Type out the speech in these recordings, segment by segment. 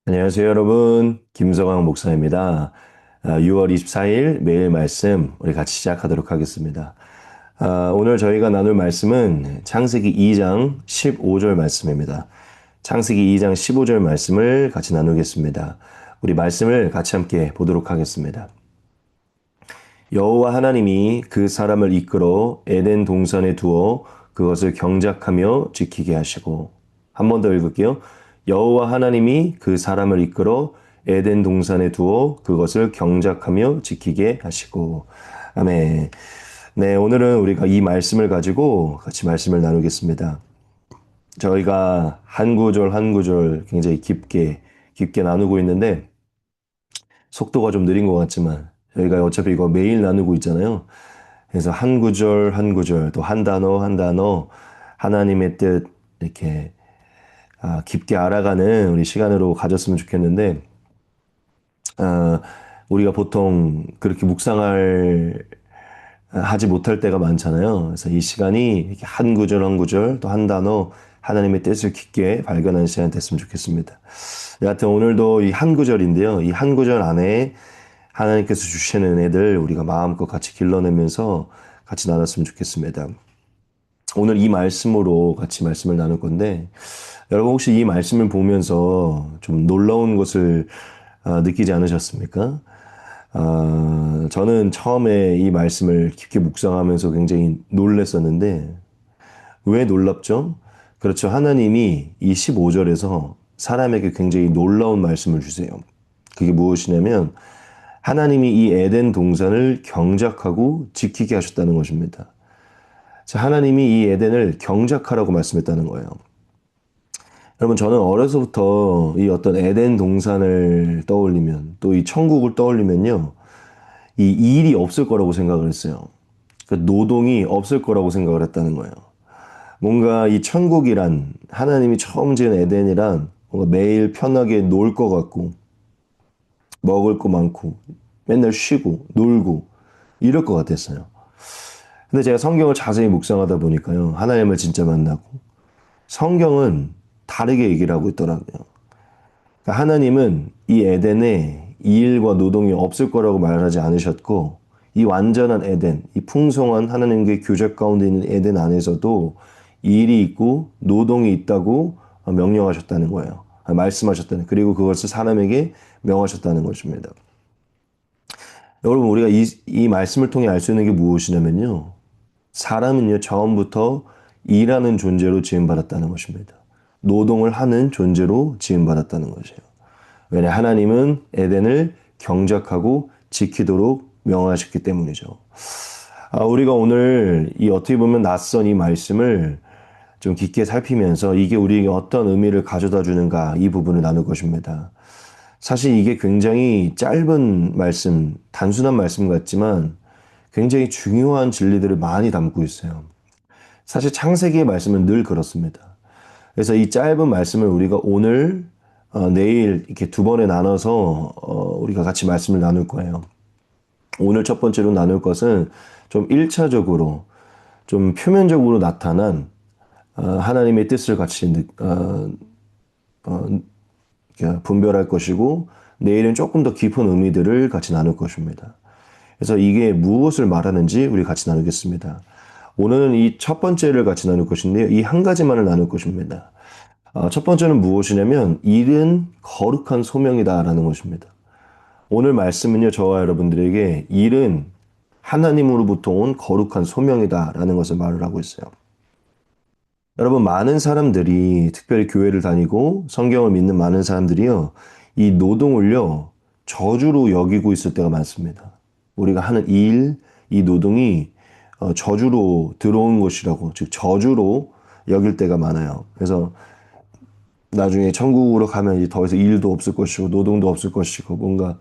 안녕하세요, 여러분. 김서광 목사입니다. 6월 24일 매일 말씀 우리 같이 시작하도록 하겠습니다. 오늘 저희가 나눌 말씀은 창세기 2장 15절 말씀입니다. 창세기 2장 15절 말씀을 같이 나누겠습니다. 우리 말씀을 같이 함께 보도록 하겠습니다. 여호와 하나님이 그 사람을 이끌어 에덴 동산에 두어 그것을 경작하며 지키게 하시고, 한 번 더 읽을게요. 여호와 하나님이 그 사람을 이끌어 에덴 동산에 두어 그것을 경작하며 지키게 하시고. 아멘. 네, 오늘은 우리가 이 말씀을 가지고 같이 말씀을 나누겠습니다. 저희가 한 구절 한 구절 굉장히 깊게 나누고 있는데, 속도가 좀 느린 것 같지만 저희가 어차피 이거 매일 나누고 있잖아요. 그래서 한 구절 한 구절, 또 한 단어 한 단어, 하나님의 뜻 이렇게 깊게 알아가는 우리 시간으로 가졌으면 좋겠는데, 아, 우리가 보통 그렇게 묵상을 하지 못할 때가 많잖아요. 그래서 이 시간이 이렇게 한 구절 한 구절, 또 한 단어, 하나님의 뜻을 깊게 발견하는 시간 됐으면 좋겠습니다. 여하튼 오늘도 이 한 구절인데요. 이 한 구절 안에 하나님께서 주시는 은혜들 우리가 마음껏 같이 길러내면서 같이 나눴으면 좋겠습니다. 오늘 이 말씀으로 같이 말씀을 나눌 건데, 여러분 혹시 이 말씀을 보면서 좀 놀라운 것을 느끼지 않으셨습니까? 저는 처음에 이 말씀을 깊게 묵상하면서 굉장히 놀랐었는데, 왜 놀랍죠? 그렇죠. 하나님이 이 15절에서 사람에게 굉장히 놀라운 말씀을 주세요. 그게 무엇이냐면, 하나님이 이 에덴 동산을 경작하고 지키게 하셨다는 것입니다. 자, 하나님이 이 에덴을 경작하라고 말씀했다는 거예요. 여러분, 저는 어려서부터 이 어떤 에덴 동산을 떠올리면, 또 이 천국을 떠올리면요, 이 일이 없을 거라고 생각을 했어요. 그 노동이 없을 거라고 생각을 했다는 거예요. 뭔가 이 천국이란, 하나님이 처음 지은 에덴이란 뭔가 매일 편하게 놀 것 같고, 먹을 거 많고, 맨날 쉬고, 놀고, 이럴 것 같았어요. 근데 제가 성경을 자세히 묵상하다 보니까요, 하나님을 진짜 만나고, 성경은 다르게 얘기를 하고 있더라고요. 그러니까 하나님은 이 에덴에 이 일과 노동이 없을 거라고 말하지 않으셨고, 이 완전한 에덴, 이 풍성한 하나님의 교제 가운데 있는 에덴 안에서도 일이 있고 노동이 있다고 명령하셨다는 거예요. 말씀하셨다는, 그리고 그것을 사람에게 명하셨다는 것입니다. 여러분, 우리가 이 말씀을 통해 알 수 있는 게 무엇이냐면요, 사람은요, 처음부터 일하는 존재로 지음받았다는 것입니다. 노동을 하는 존재로 지음받았다는 것이에요. 왜냐, 하나님은 에덴을 경작하고 지키도록 명하셨기 때문이죠. 우리가 오늘 이 어떻게 보면 낯선 이 말씀을 좀 깊게 살피면서 이게 우리에게 어떤 의미를 가져다 주는가, 이 부분을 나눌 것입니다. 사실 이게 굉장히 짧은 말씀, 단순한 말씀 같지만 굉장히 중요한 진리들을 많이 담고 있어요. 사실 창세기의 말씀은 늘 그렇습니다. 그래서 이 짧은 말씀을 우리가 오늘, 내일 이렇게 두 번에 나눠서 우리가 같이 말씀을 나눌 거예요. 오늘 첫 번째로 나눌 것은 좀 1차적으로, 좀 표면적으로 나타난 하나님의 뜻을 같이 분별할 것이고, 내일은 조금 더 깊은 의미들을 같이 나눌 것입니다. 그래서 이게 무엇을 말하는지 우리 같이 나누겠습니다. 오늘은 이 첫 번째를 같이 나눌 것인데요. 이 한 가지만을 나눌 것입니다. 첫 번째는 무엇이냐면, 일은 거룩한 소명이다라는 것입니다. 오늘 말씀은요, 저와 여러분들에게 일은 하나님으로부터 온 거룩한 소명이다라는 것을 말을 하고 있어요. 여러분, 많은 사람들이, 특별히 교회를 다니고 성경을 믿는 많은 사람들이요, 이 노동을요, 저주로 여기고 있을 때가 많습니다. 우리가 하는 일, 이 노동이 저주로 들어온 것이라고, 즉 저주로 여길 때가 많아요. 그래서 나중에 천국으로 가면 이제 더 이상 일도 없을 것이고 노동도 없을 것이고, 뭔가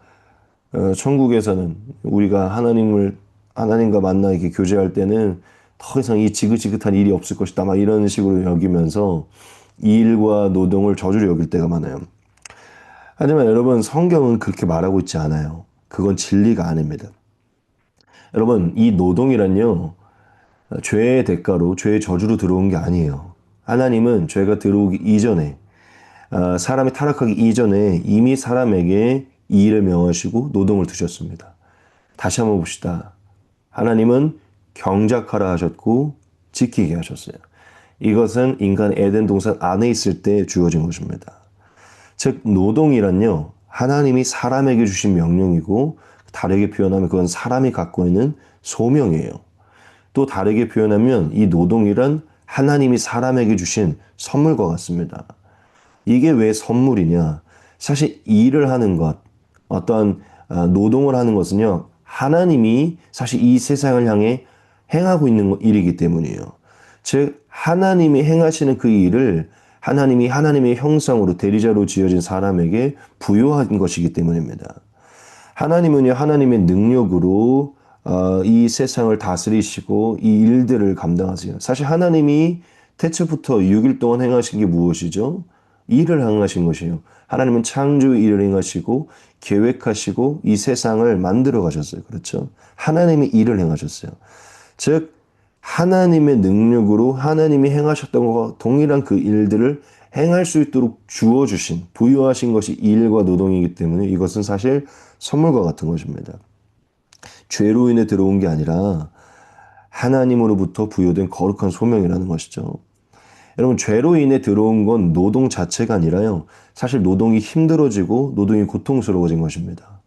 천국에서는 우리가 하나님과 만나 이렇게 교제할 때는 더 이상 이 지긋지긋한 일이 없을 것이다, 막 이런 식으로 여기면서 이 일과 노동을 저주로 여길 때가 많아요. 하지만 여러분, 성경은 그렇게 말하고 있지 않아요. 그건 진리가 아닙니다. 여러분, 이 노동이란요, 죄의 대가로, 죄의 저주로 들어온 게 아니에요. 하나님은 죄가 들어오기 이전에 사람이 타락하기 이전에 이미 사람에게 이 일을 명하시고 노동을 두셨습니다. 다시 한번 봅시다. 하나님은 경작하라 하셨고 지키게 하셨어요. 이것은 인간 에덴 동산 안에 있을 때 주어진 것입니다. 즉 노동이란요. 하나님이 사람에게 주신 명령이고 다르게 표현하면 그건 사람이 갖고 있는 소명이에요. 또 다르게 표현하면 이 노동이란 하나님이 사람에게 주신 선물과 같습니다. 이게 왜 선물이냐? 사실 일을 하는 것, 어떤 노동을 하는 것은요. 하나님이 사실 이 세상을 향해 행하고 있는 일이기 때문이에요. 즉 하나님이 행하시는 그 일을 하나님이 하나님의 형상으로 대리자로 지어진 사람에게 부여한 것이기 때문입니다. 하나님은요, 하나님의 능력으로 이 세상을 다스리시고 이 일들을 감당하세요. 사실 하나님이 태초부터 6일 동안 행하신 게 무엇이죠? 일을 행하신 것이에요. 하나님은 창조 일을 행하시고 계획하시고 이 세상을 만들어 가셨어요. 그렇죠? 하나님이 일을 행하셨어요. 즉 하나님의 능력으로 하나님이 행하셨던 것과 동일한 그 일들을 행할 수 있도록 주어주신, 부여하신 것이 일과 노동이기 때문에 이것은 사실 선물과 같은 것입니다. 죄로 인해 들어온 게 아니라 하나님으로부터 부여된 거룩한 소명이라는 것이죠. 여러분, 죄로 인해 들어온 건 노동 자체가 아니라요. 사실 노동이 힘들어지고 노동이 고통스러워진 것입니다.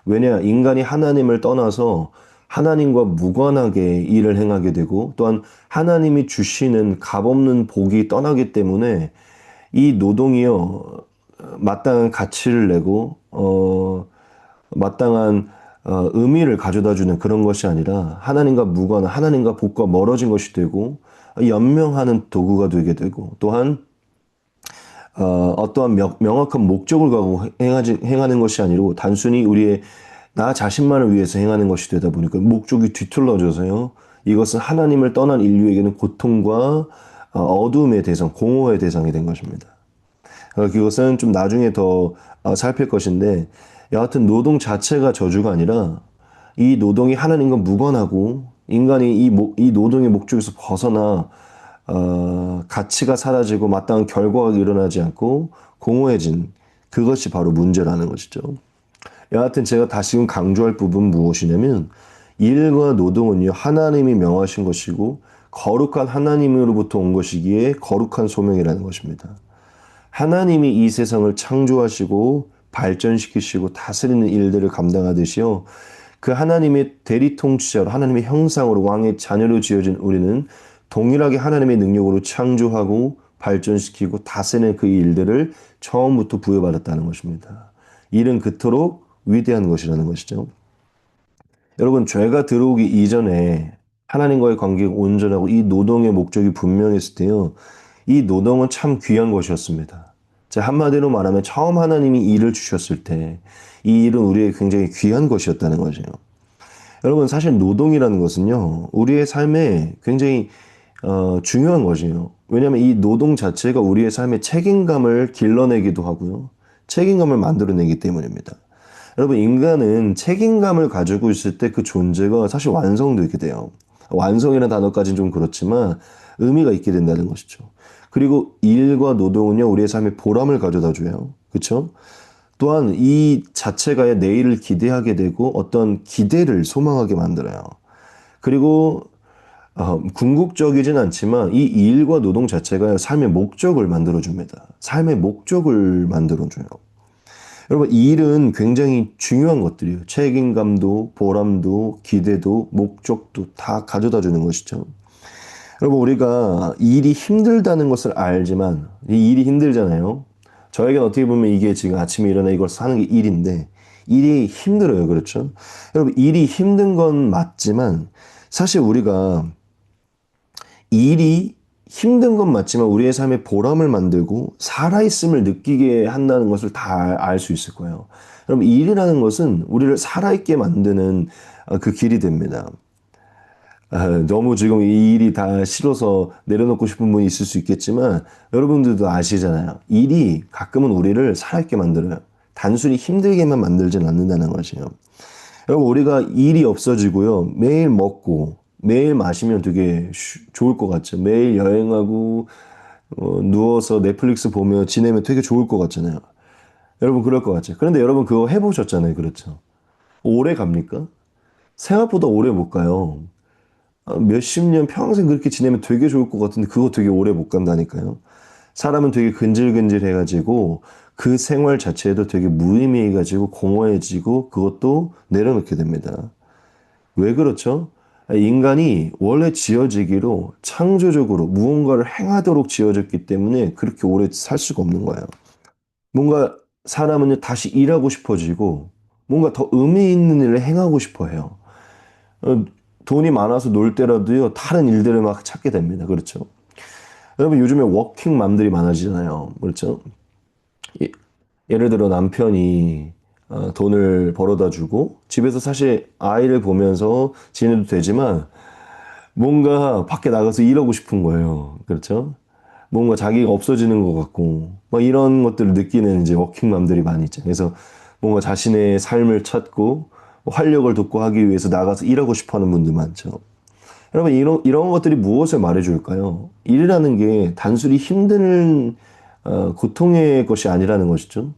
왜냐, 인간이 하나님을 떠나서 하나님과 무관하게 일을 행하게 되고 또한 하나님이 주시는 값없는 복이 떠나기 때문에 이 노동이요, 마땅한 가치를 내고, 마땅한 의미를 가져다주는 그런 것이 아니라 하나님과 무관한, 하나님과 복과 멀어진 것이 되고, 연명하는 도구가 되게 되고, 또한, 어떠한 명확한 목적을 가고 행하는 것이 아니고, 단순히 우리의 나 자신만을 위해서 행하는 것이 되다 보니까 목적이 뒤틀러져서요. 이것은 하나님을 떠난 인류에게는 고통과 어둠의 대상, 공허의 대상이 된 것입니다. 그것은 좀 나중에 더 살필 것인데 여하튼 노동 자체가 저주가 아니라 이 노동이 하나님과 무관하고 인간이 이 노동의 목적에서 벗어나 가치가 사라지고 마땅한 결과가 일어나지 않고 공허해진 그것이 바로 문제라는 것이죠. 여하튼 제가 다시금 강조할 부분은 무엇이냐면 일과 노동은요 하나님이 명하신 것이고 거룩한 하나님으로부터 온 것이기에 거룩한 소명이라는 것입니다. 하나님이 이 세상을 창조하시고 발전시키시고 다스리는 일들을 감당하듯이요. 그 하나님의 대리통치자로 하나님의 형상으로 왕의 자녀로 지어진 우리는 동일하게 하나님의 능력으로 창조하고 발전시키고 다스리는 그 일들을 처음부터 부여받았다는 것입니다. 일은 그토록 위대한 것이라는 것이죠. 여러분, 죄가 들어오기 이전에 하나님과의 관계가 온전하고 이 노동의 목적이 분명했을 때요. 이 노동은 참 귀한 것이었습니다. 자, 한마디로 말하면 처음 하나님이 일을 주셨을 때 이 일은 우리에게 굉장히 귀한 것이었다는 거죠. 여러분, 사실 노동이라는 것은요. 우리의 삶에 굉장히 중요한 것이에요. 왜냐하면 이 노동 자체가 우리의 삶의 책임감을 길러내기도 하고요. 책임감을 만들어내기 때문입니다. 여러분, 인간은 책임감을 가지고 있을 때 그 존재가 사실 완성되게 돼요. 완성이라는 단어까지는 좀 그렇지만 의미가 있게 된다는 것이죠. 그리고 일과 노동은요, 우리의 삶에 보람을 가져다 줘요. 그렇죠? 또한 이 자체가 내일을 기대하게 되고 어떤 기대를 소망하게 만들어요. 그리고 궁극적이진 않지만 이 일과 노동 자체가 삶의 목적을 만들어줍니다. 삶의 목적을 만들어줘요. 여러분, 이 일은 굉장히 중요한 것들이에요. 책임감도, 보람도, 기대도, 목적도 다 가져다 주는 것이죠. 여러분, 우리가 일이 힘들다는 것을 알지만, 이 일이 힘들잖아요. 저에겐 어떻게 보면 이게 지금 아침에 일어나 이걸 사는 게 일인데, 일이 힘들어요. 그렇죠? 여러분, 일이 힘든 건 맞지만, 사실 우리가 일이 힘든 건 맞지만 우리의 삶에 보람을 만들고 살아있음을 느끼게 한다는 것을 다 알 수 있을 거예요. 여러분, 일이라는 것은 우리를 살아있게 만드는 그 길이 됩니다. 너무 지금 이 일이 다 싫어서 내려놓고 싶은 분이 있을 수 있겠지만 여러분들도 아시잖아요. 일이 가끔은 우리를 살아있게 만들어요. 단순히 힘들게만 만들진 않는다는 것이에요. 여러분, 우리가 일이 없어지고요. 매일 먹고 매일 마시면 되게 좋을 것 같죠. 매일 여행하고 누워서 넷플릭스 보며 지내면 되게 좋을 것 같잖아요. 여러분 그럴 것 같죠. 그런데 여러분 그거 해보셨잖아요. 그렇죠. 오래 갑니까? 생각보다 오래 못 가요. 몇십 년 평생 그렇게 지내면 되게 좋을 것 같은데 그거 되게 오래 못 간다니까요. 사람은 되게 근질근질해가지고 그 생활 자체도 되게 무의미해가지고 공허해지고 그것도 내려놓게 됩니다. 왜 그렇죠? 인간이 원래 지어지기로 창조적으로 무언가를 행하도록 지어졌기 때문에 그렇게 오래 살 수가 없는 거예요. 뭔가 사람은 다시 일하고 싶어지고 뭔가 더 의미 있는 일을 행하고 싶어 해요. 어, 돈이 많아서 놀 때라도요, 다른 일들을 막 찾게 됩니다. 그렇죠? 여러분, 요즘에 워킹맘들이 많아지잖아요. 그렇죠? 예- 예를 들어 남편이 돈을 벌어다 주고 집에서 사실 아이를 보면서 지내도 되지만 뭔가 밖에 나가서 일하고 싶은 거예요. 그렇죠? 뭔가 자기가 없어지는 것 같고, 막 이런 것들을 느끼는 이제 워킹맘들이 많이 있죠. 그래서 뭔가 자신의 삶을 찾고 활력을 돋고 하기 위해서 나가서 일하고 싶어 하는 분들 많죠. 여러분, 이런 것들이 무엇을 말해줄까요? 일이라는 게 단순히 힘든, 고통의 것이 아니라는 것이죠.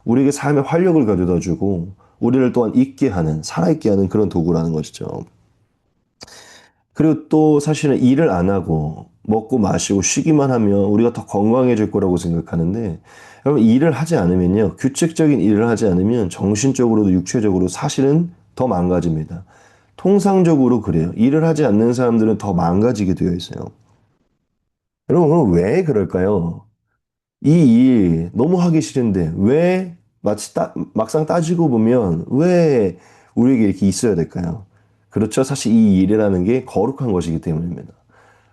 우리에게 삶의 활력을 가져다 주고, 우리를 또한 있게 하는, 살아있게 하는 그런 도구라는 것이죠. 그리고 또 사실은 일을 안 하고 먹고 마시고 쉬기만 하면 우리가 더 건강해질 거라고 생각하는데 여러분 일을 하지 않으면요. 규칙적인 일을 하지 않으면 정신적으로도 육체적으로 사실은 더 망가집니다. 통상적으로 그래요. 일을 하지 않는 사람들은 더 망가지게 되어 있어요. 여러분 그럼 왜 그럴까요? 이 일 너무 하기 싫은데 왜 막상 따지고 보면 왜 우리에게 이렇게 있어야 될까요? 그렇죠. 사실 이 일이라는 게 거룩한 것이기 때문입니다.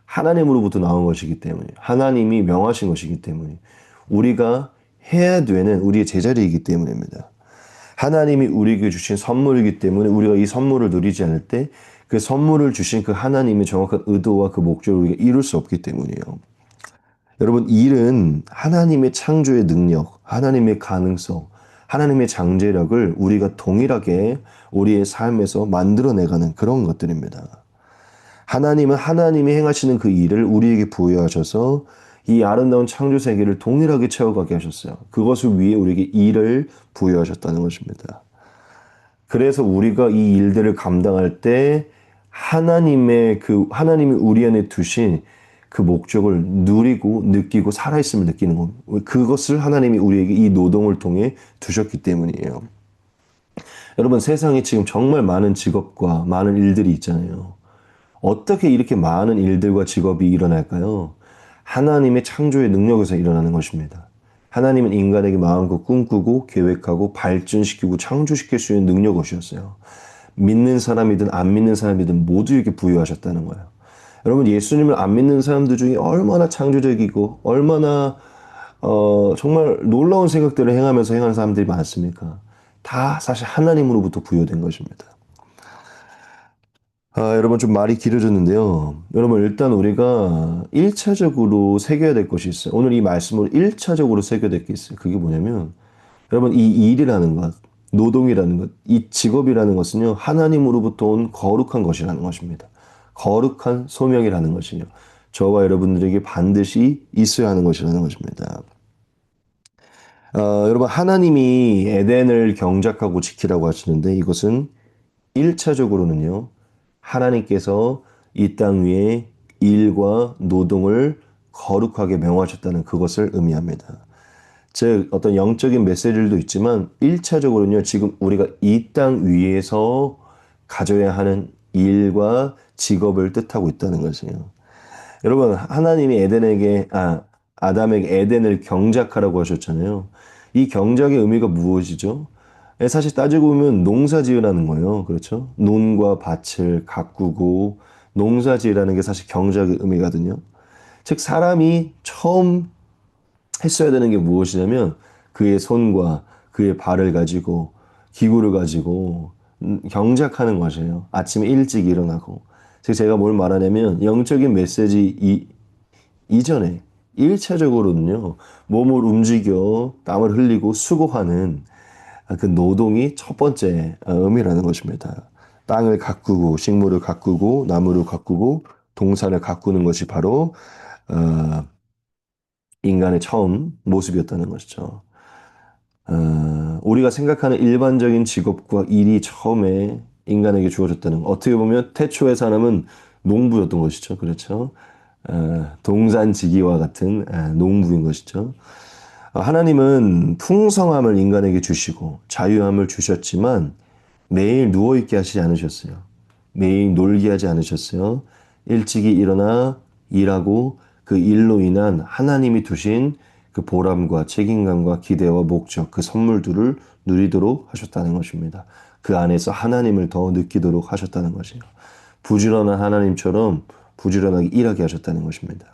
하나님으로부터 나온 것이기 때문에 하나님이 명하신 것이기 때문에 우리가 해야 되는 우리의 제자리이기 때문입니다. 하나님이 우리에게 주신 선물이기 때문에 우리가 이 선물을 누리지 않을 때 그 선물을 주신 그 하나님의 정확한 의도와 그 목적을 우리가 이룰 수 없기 때문이에요. 여러분, 일은 하나님의 창조의 능력, 하나님의 가능성, 하나님의 장제력을 우리가 동일하게 우리의 삶에서 만들어내가는 그런 것들입니다. 하나님은 하나님이 행하시는 그 일을 우리에게 부여하셔서 이 아름다운 창조 세계를 동일하게 채워가게 하셨어요. 그것을 위해 우리에게 일을 부여하셨다는 것입니다. 그래서 우리가 이 일들을 감당할 때 하나님이 우리 안에 두신 그 목적을 누리고 느끼고 살아있음을 느끼는 겁니다. 그것을 하나님이 우리에게 이 노동을 통해 두셨기 때문이에요. 여러분 세상에 지금 정말 많은 직업과 많은 일들이 있잖아요. 어떻게 이렇게 많은 일들과 직업이 일어날까요? 하나님의 창조의 능력에서 일어나는 것입니다. 하나님은 인간에게 마음껏 꿈꾸고 계획하고 발전시키고 창조시킬 수 있는 능력을 주셨어요. 믿는 사람이든 안 믿는 사람이든 모두에게 부여하셨다는 거예요. 여러분 예수님을 안 믿는 사람들 중에 얼마나 창조적이고 얼마나 정말 놀라운 생각들을 행하면서 행하는 사람들이 많습니까? 다 사실 하나님으로부터 부여된 것입니다. 여러분 좀 말이 길어졌는데요. 여러분 일단 우리가 1차적으로 새겨야 될 것이 있어요. 오늘 이 말씀으로 1차적으로 새겨야 될 게 있어요. 그게 뭐냐면 여러분 이 일이라는 것, 노동이라는 것, 이 직업이라는 것은요. 하나님으로부터 온 거룩한 것이라는 것입니다. 거룩한 소명이라는 것이요. 저와 여러분들에게 반드시 있어야 하는 것이라는 것입니다. 여러분 하나님이 에덴을 경작하고 지키라고 하시는데 이것은 1차적으로는요, 하나님께서 이 땅 위에 일과 노동을 거룩하게 명하셨다는 그것을 의미합니다. 즉, 어떤 영적인 메시지들도 있지만, 1차적으로는요, 지금 우리가 이 땅 위에서 가져야 하는 일과 직업을 뜻하고 있다는 것이에요. 여러분, 하나님이 아담에게 에덴을 경작하라고 하셨잖아요. 이 경작의 의미가 무엇이죠? 사실 따지고 보면 농사 지으라는 거예요. 그렇죠? 논과 밭을 가꾸고 농사 지으라는 게 사실 경작의 의미거든요. 즉, 사람이 처음 했어야 되는 게 무엇이냐면 그의 손과 그의 발을 가지고 기구를 가지고 경작하는 것이에요. 아침에 일찍 일어나고. 즉, 제가 뭘 말하냐면 영적인 메시지 이전에 1차적으로는요, 몸을 움직여 땀을 흘리고 수고하는 그 노동이 첫 번째 의미라는 것입니다. 땅을 가꾸고, 식물을 가꾸고, 나무를 가꾸고, 동산을 가꾸는 것이 바로, 어, 인간의 처음 모습이었다는 것이죠. 우리가 생각하는 일반적인 직업과 일이 처음에 인간에게 주어졌다는 것. 어떻게 보면 태초의 사람은 농부였던 것이죠. 그렇죠. 동산지기와 같은 농부인 것이죠. 하나님은 풍성함을 인간에게 주시고 자유함을 주셨지만 매일 누워있게 하시지 않으셨어요. 매일 놀게 하지 않으셨어요. 일찍이 일어나 일하고 그 일로 인한 하나님이 두신 그 보람과 책임감과 기대와 목적, 그 선물들을 누리도록 하셨다는 것입니다. 그 안에서 하나님을 더 느끼도록 하셨다는 것이에요. 부지런한 하나님처럼 부지런하게 일하게 하셨다는 것입니다.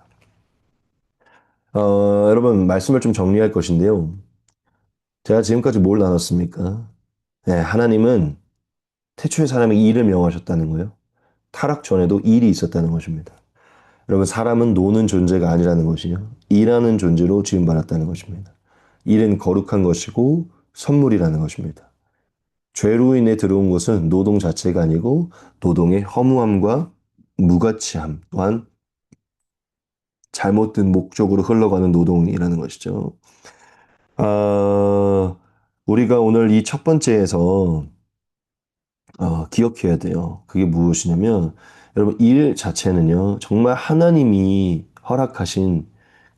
여러분, 말씀을 좀 정리할 것인데요. 제가 지금까지 뭘 나눴습니까? 네, 하나님은 태초에 사람에게 일을 명하셨다는 거예요. 타락 전에도 일이 있었다는 것입니다. 여러분, 사람은 노는 존재가 아니라는 것이요. 일하는 존재로 지음받았다는 것입니다. 일은 거룩한 것이고 선물이라는 것입니다. 죄로 인해 들어온 것은 노동 자체가 아니고 노동의 허무함과 무가치함 또한 잘못된 목적으로 흘러가는 노동이라는 것이죠. 아, 우리가 오늘 이 첫 번째에서 기억해야 돼요. 그게 무엇이냐면, 여러분, 일 자체는요, 정말 하나님이 허락하신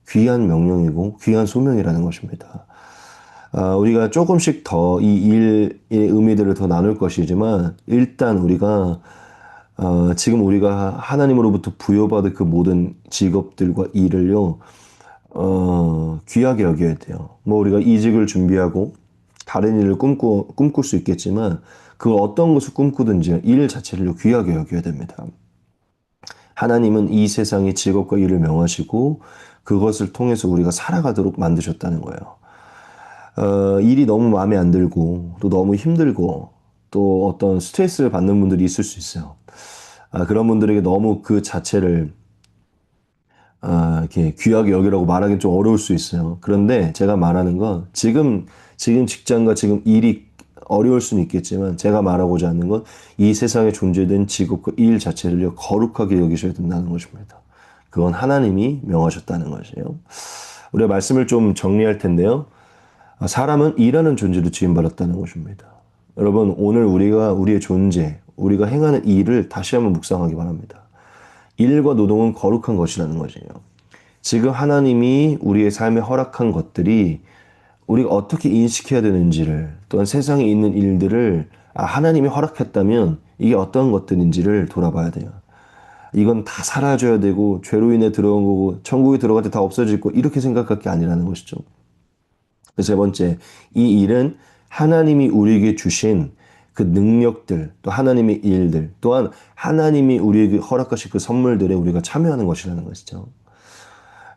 귀한 명령이고 귀한 소명이라는 것입니다. 우리가 조금씩 더 이 일의 의미들을 더 나눌 것이지만, 일단 우리가, 지금 우리가 하나님으로부터 부여받은 그 모든 직업들과 일을요, 귀하게 여겨야 돼요. 뭐 우리가 이직을 준비하고 다른 일을 꿈꿀 수 있겠지만 그 어떤 것을 꿈꾸든지 일 자체를 귀하게 여겨야 됩니다. 하나님은 이 세상의 직업과 일을 명하시고 그것을 통해서 우리가 살아가도록 만드셨다는 거예요. 일이 너무 마음에 안 들고 또 너무 힘들고 또 어떤 스트레스를 받는 분들이 있을 수 있어요. 그런 분들에게 너무 그 자체를 이렇게 귀하게 여기라고 말하기는 좀 어려울 수 있어요. 그런데 제가 말하는 건 지금 직장과 지금 일이 어려울 수는 있겠지만 제가 말하고자 하는 건 이 세상에 존재된 직업과 일 자체를 거룩하게 여기셔야 된다는 것입니다. 그건 하나님이 명하셨다는 것이에요. 우리가 말씀을 좀 정리할 텐데요. 사람은 일하는 존재로 지음받았다는 것입니다. 여러분, 오늘 우리의 존재, 우리가 행하는 일을 다시 한번 묵상하기 바랍니다. 일과 노동은 거룩한 것이라는 것이에요. 지금 하나님이 우리의 삶에 허락한 것들이 우리가 어떻게 인식해야 되는지를 또한 세상에 있는 일들을 하나님이 허락했다면 이게 어떤 것들인지를 돌아봐야 돼요. 이건 다 사라져야 되고 죄로 인해 들어온 거고 천국에 들어갈 때 다 없어질 거 이렇게 생각할 게 아니라는 것이죠. 세 번째, 이 일은 하나님이 우리에게 주신 그 능력들, 또 하나님의 일들, 또한 하나님이 우리에게 허락하신 그 선물들에 우리가 참여하는 것이라는 것이죠.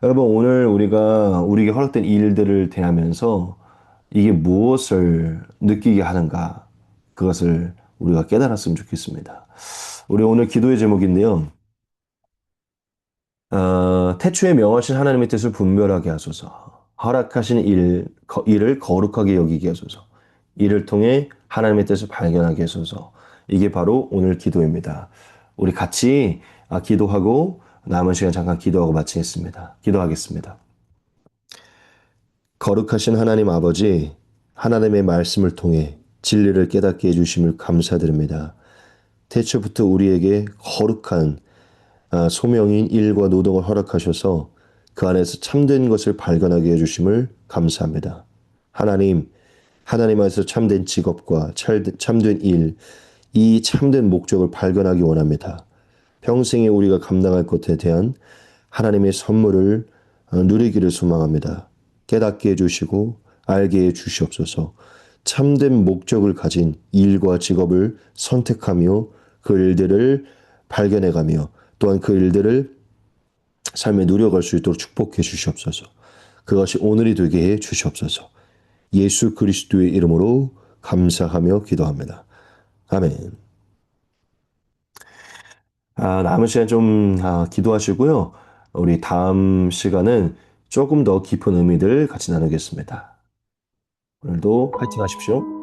여러분, 오늘 우리에게 허락된 일들을 대하면서 이게 무엇을 느끼게 하는가, 그것을 우리가 깨달았으면 좋겠습니다. 우리 오늘 기도의 제목인데요. 태초에 명하신 하나님의 뜻을 분별하게 하소서. 허락하신 일을 거룩하게 여기게 하소서. 이를 통해 하나님의 뜻을 발견하게 하소서. 이게 바로 오늘 기도입니다. 우리 같이 기도하고 남은 시간 잠깐 기도하고 마치겠습니다. 기도하겠습니다. 거룩하신 하나님 아버지, 하나님의 말씀을 통해 진리를 깨닫게 해주심을 감사드립니다. 태초부터 우리에게 거룩한 소명인 일과 노동을 허락하셔서 그 안에서 참된 것을 발견하게 해주심을 감사합니다. 하나님 안에서 참된 직업과 참된 일, 이 참된 목적을 발견하기 원합니다. 평생에 우리가 감당할 것에 대한 하나님의 선물을 누리기를 소망합니다. 깨닫게 해주시고 알게 해주시옵소서. 참된 목적을 가진 일과 직업을 선택하며 그 일들을 발견해가며 또한 그 일들을 삶에 누려갈 수 있도록 축복해 주시옵소서. 그것이 오늘이 되게 해 주시옵소서. 예수 그리스도의 이름으로 감사하며 기도합니다. 아멘. 남은 시간 좀 기도하시고요. 우리 다음 시간은 조금 더 깊은 의미들 같이 나누겠습니다. 오늘도 파이팅 하십시오.